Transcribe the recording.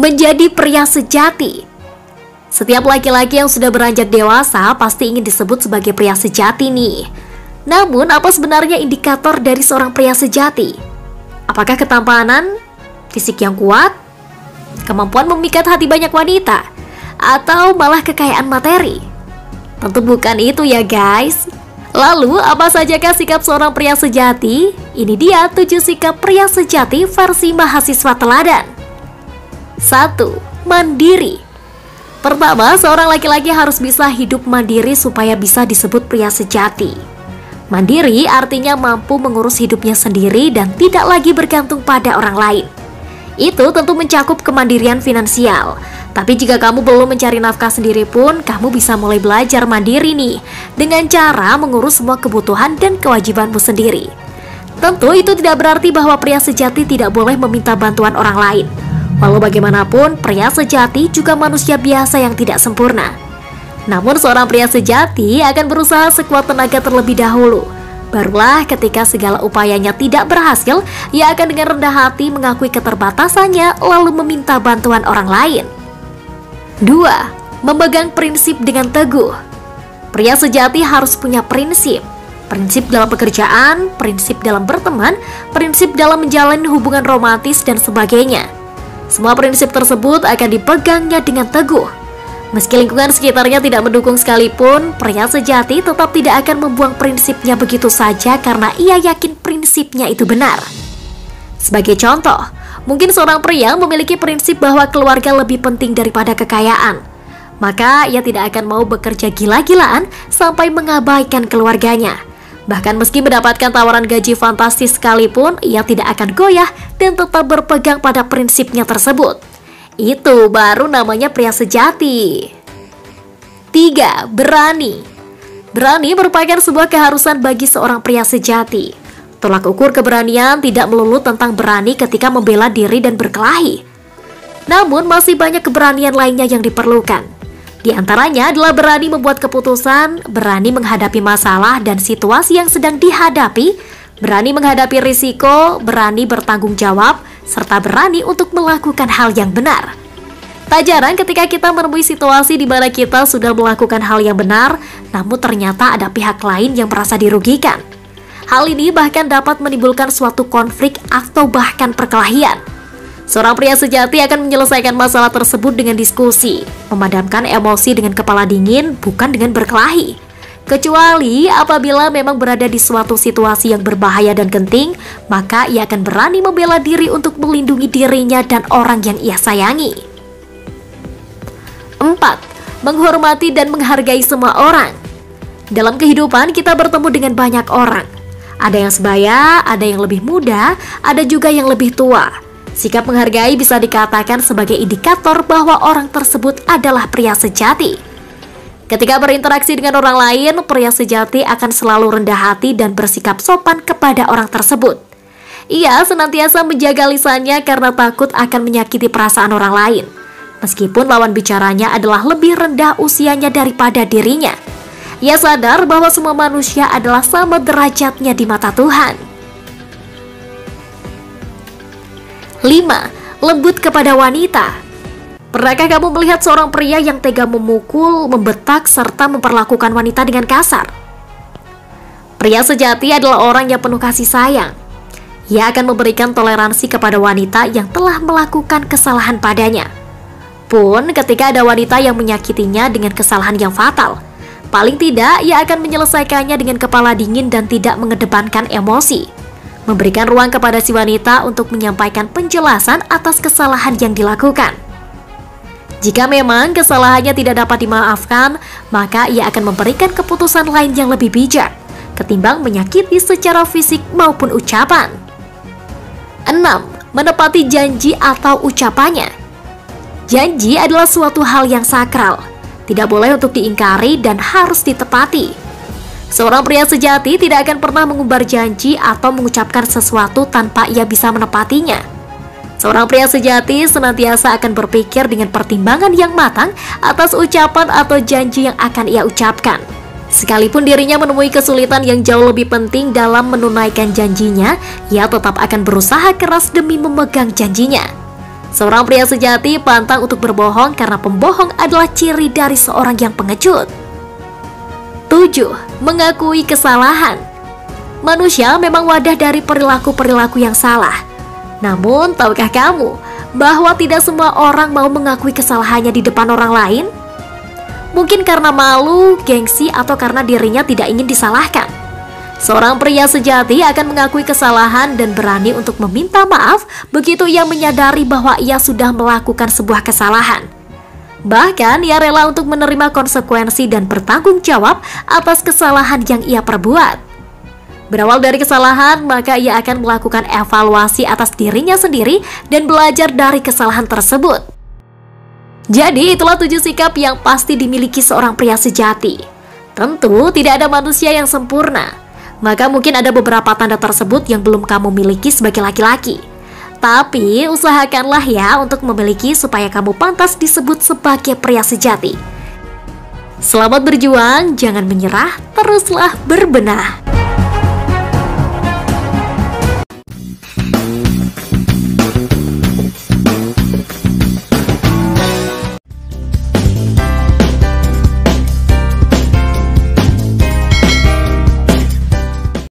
Menjadi pria sejati. Setiap laki-laki yang sudah beranjak dewasa pasti ingin disebut sebagai pria sejati nih. Namun, apa sebenarnya indikator dari seorang pria sejati? Apakah ketampanan, fisik yang kuat, kemampuan memikat hati banyak wanita, atau malah kekayaan materi? Tentu bukan itu ya guys. Lalu, apa sajakah sikap seorang pria sejati? Ini dia 7 sikap pria sejati versi mahasiswa teladan. 1. Mandiri. Pertama, seorang laki-laki harus bisa hidup mandiri supaya bisa disebut pria sejati. Mandiri artinya mampu mengurus hidupnya sendiri dan tidak lagi bergantung pada orang lain. Itu tentu mencakup kemandirian finansial. Tapi jika kamu belum mencari nafkah sendiri pun, kamu bisa mulai belajar mandiri nih, dengan cara mengurus semua kebutuhan dan kewajibanmu sendiri. Tentu itu tidak berarti bahwa pria sejati tidak boleh meminta bantuan orang lain. Walau bagaimanapun, pria sejati juga manusia biasa yang tidak sempurna. Namun seorang pria sejati akan berusaha sekuat tenaga terlebih dahulu. Barulah ketika segala upayanya tidak berhasil, ia akan dengan rendah hati mengakui keterbatasannya lalu meminta bantuan orang lain. 2. Memegang prinsip dengan teguh. Pria sejati harus punya prinsip. Prinsip dalam pekerjaan, prinsip dalam berteman, prinsip dalam menjalani hubungan romantis, dan sebagainya. Semua prinsip tersebut akan dipegangnya dengan teguh. Meski lingkungan sekitarnya tidak mendukung sekalipun, pria sejati tetap tidak akan membuang prinsipnya begitu saja karena ia yakin prinsipnya itu benar. Sebagai contoh, mungkin seorang pria memiliki prinsip bahwa keluarga lebih penting daripada kekayaan. Maka ia tidak akan mau bekerja gila-gilaan sampai mengabaikan keluarganya. Bahkan meski mendapatkan tawaran gaji fantastis sekalipun, ia tidak akan goyah dan tetap berpegang pada prinsipnya tersebut. Itu baru namanya pria sejati. 3. Berani. Berani merupakan sebuah keharusan bagi seorang pria sejati. Tolak ukur keberanian tidak melulu tentang berani ketika membela diri dan berkelahi. Namun masih banyak keberanian lainnya yang diperlukan. Di antaranya adalah berani membuat keputusan, berani menghadapi masalah dan situasi yang sedang dihadapi, berani menghadapi risiko, berani bertanggung jawab, serta berani untuk melakukan hal yang benar. Tak jarang ketika kita menemui situasi di mana kita sudah melakukan hal yang benar, namun ternyata ada pihak lain yang merasa dirugikan. Hal ini bahkan dapat menimbulkan suatu konflik atau bahkan perkelahian. Seorang pria sejati akan menyelesaikan masalah tersebut dengan diskusi, memadamkan emosi dengan kepala dingin, bukan dengan berkelahi. Kecuali apabila memang berada di suatu situasi yang berbahaya dan genting, maka ia akan berani membela diri untuk melindungi dirinya dan orang yang ia sayangi. 4. Menghormati dan menghargai semua orang. Dalam kehidupan kita bertemu dengan banyak orang. Ada yang sebaya, ada yang lebih muda, ada juga yang lebih tua. Sikap menghargai bisa dikatakan sebagai indikator bahwa orang tersebut adalah pria sejati. Ketika berinteraksi dengan orang lain, pria sejati akan selalu rendah hati dan bersikap sopan kepada orang tersebut. Ia senantiasa menjaga lisannya karena takut akan menyakiti perasaan orang lain, meskipun lawan bicaranya adalah lebih rendah usianya daripada dirinya. Ia sadar bahwa semua manusia adalah sama derajatnya di mata Tuhan. 5. Lembut kepada wanita. Pernahkah kamu melihat seorang pria yang tega memukul, membetak, serta memperlakukan wanita dengan kasar? Pria sejati adalah orang yang penuh kasih sayang. Ia akan memberikan toleransi kepada wanita yang telah melakukan kesalahan padanya. Pun ketika ada wanita yang menyakitinya dengan kesalahan yang fatal, paling tidak ia akan menyelesaikannya dengan kepala dingin dan tidak mengedepankan emosi. Memberikan ruang kepada si wanita untuk menyampaikan penjelasan atas kesalahan yang dilakukan. Jika memang kesalahannya tidak dapat dimaafkan, maka ia akan memberikan keputusan lain yang lebih bijak, ketimbang menyakiti secara fisik maupun ucapan. 6. Menepati janji atau ucapannya. Janji adalah suatu hal yang sakral, tidak boleh untuk diingkari dan harus ditepati. Seorang pria sejati tidak akan pernah mengumbar janji atau mengucapkan sesuatu tanpa ia bisa menepatinya. Seorang pria sejati senantiasa akan berpikir dengan pertimbangan yang matang atas ucapan atau janji yang akan ia ucapkan. Sekalipun dirinya menemui kesulitan yang jauh lebih penting dalam menunaikan janjinya, ia tetap akan berusaha keras demi memegang janjinya. Seorang pria sejati pantang untuk berbohong karena pembohong adalah ciri dari seorang yang pengecut. 7. Mengakui kesalahan. Manusia memang wadah dari perilaku-perilaku yang salah. Namun, tahukah kamu bahwa tidak semua orang mau mengakui kesalahannya di depan orang lain? Mungkin karena malu, gengsi, atau karena dirinya tidak ingin disalahkan. Seorang pria sejati akan mengakui kesalahan dan berani untuk meminta maaf begitu ia menyadari bahwa ia sudah melakukan sebuah kesalahan. Bahkan ia rela untuk menerima konsekuensi dan bertanggung jawab atas kesalahan yang ia perbuat. Berawal dari kesalahan, maka ia akan melakukan evaluasi atas dirinya sendiri dan belajar dari kesalahan tersebut. Jadi itulah 7 sikap yang pasti dimiliki seorang pria sejati. Tentu tidak ada manusia yang sempurna. Maka mungkin ada beberapa tanda tersebut yang belum kamu miliki sebagai laki-laki. Tapi usahakanlah ya untuk memiliki supaya kamu pantas disebut sebagai pria sejati. Selamat berjuang, jangan menyerah, teruslah berbenah.